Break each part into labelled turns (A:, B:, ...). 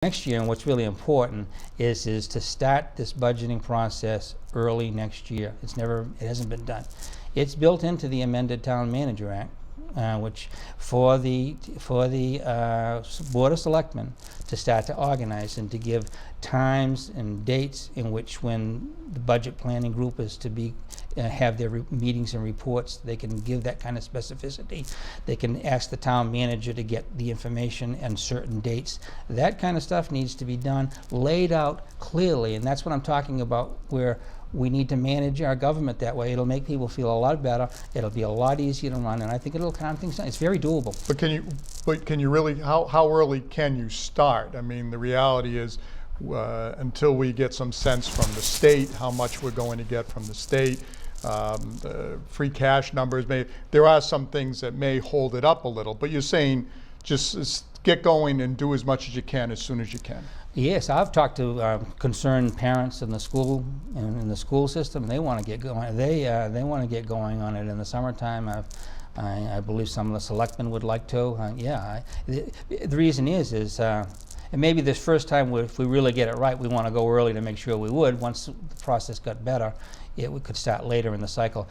A: Next year, and what's really important is to start this budgeting process early next year. It hasn't been done. It's built into the amended Town Manager Act, which for the Board of Selectmen to start to organize and to give times and dates in which, when the budget planning group is to be have their meetings and reports, they can give that kind of specificity. They can ask the town manager to get the information and certain dates. That kind of stuff needs to be done, laid out clearly, and that's what I'm talking about, where we need to manage our government that way. It'll make people feel a lot better. It'll be a lot easier to run, and I think it'll calm things down. It's very doable.
B: But can you really, how early can you start? I mean, the reality is, until we get some sense from the state, how much we're going to get from the state, the free cash numbers, there are some things that may hold it up a little, but you're saying just get going and do as much as you can as soon as you can.
A: Yes, I've talked to concerned parents in the school and in the school system. They want to get going. They want to get going on it in the summertime. I believe some of the selectmen would like to. The reason is and maybe this first time, if we really get it right, we want to go early to make sure we would. Once the process got better, we could start later in the cycle.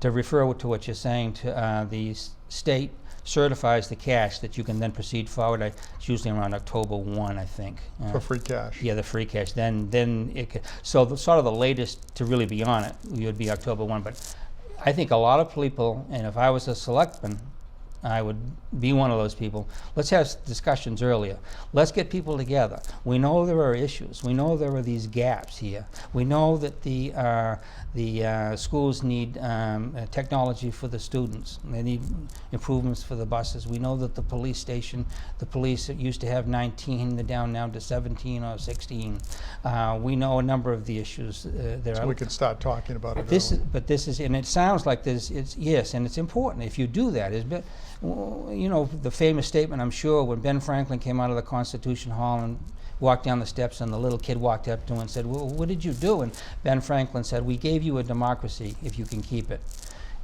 A: To refer to what you're saying, to the state certifies the cash that you can then proceed forward. It's usually around October 1, I think.
B: For free cash. Yeah,
A: the free cash. Then it could, so sort of the latest to really be on it would be October 1. But I think a lot of people, and if I was a selectman, I would be one of those people. Let's have discussions earlier. Let's get people together. We know there are issues. We know there are these gaps here. We know that the schools need technology for the students. They need improvements for the buses. We know that the police station, the police used to have 19, they're down now to 17 or 16. We know a number of the issues there.
B: So we can start talking about it.
A: But this is, and it sounds like this. Yes, and it's important. If you do that, you know, the famous statement, I'm sure, when Ben Franklin came out of the Constitution Hall and walked down the steps, and the little kid walked up to him and said, "Well, what did you do?" And Ben Franklin said, "We gave you a democracy if you can keep it."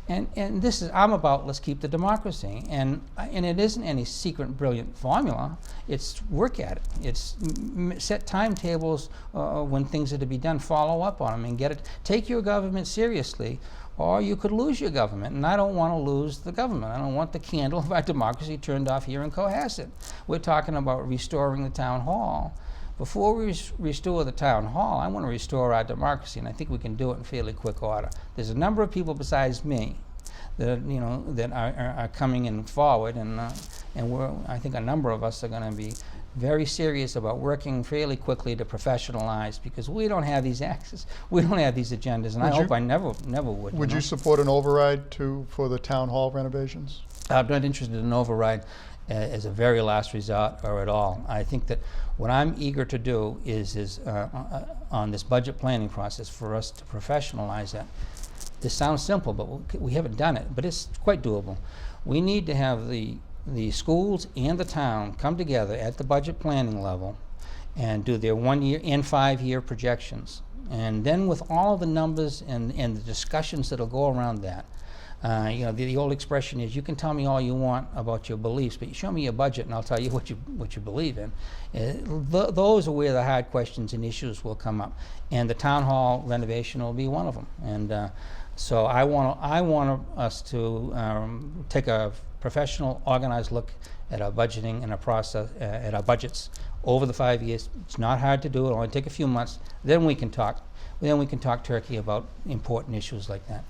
A: And this is, I'm about, let's keep the democracy. And it isn't any secret, brilliant formula. It's work at it. It's set timetables when things are to be done, follow up on them, and get it. Take your government seriously, or you could lose your government. And I don't want to lose the government. I don't want the candle of our democracy turned off here in Cohasset. We're talking about restoring the town hall. Before we restore the town hall, I want to restore our democracy, and I think we can do it in fairly quick order. There's a number of people besides me that are coming in forward, and I think a number of us are going to be very serious about working fairly quickly to professionalize, because we don't have these axes, we don't have these agendas, and I hope I never would.
B: Would you support an override for the town hall renovations?
A: I'm not interested in an override as a very last resort or at all. I think that what I'm eager to do is on this budget planning process, for us to professionalize that. This sounds simple, but we haven't done it, but it's quite doable. We need to have the schools and the town come together at the budget planning level and do their 1 year and 5 year projections. And then with all of the numbers and the discussions that'll go around that, you know, the old expression is, you can tell me all you want about your beliefs, but you show me your budget and I'll tell you what you believe in. Those are where the hard questions and issues will come up, and the town hall renovation will be one of them. And so I want us to take a professional, organized look at our budgeting and our process, at our budgets over the 5 years. It's not hard to do. It'll only take a few months. Then we can talk. Then we can talk turkey about important issues like that.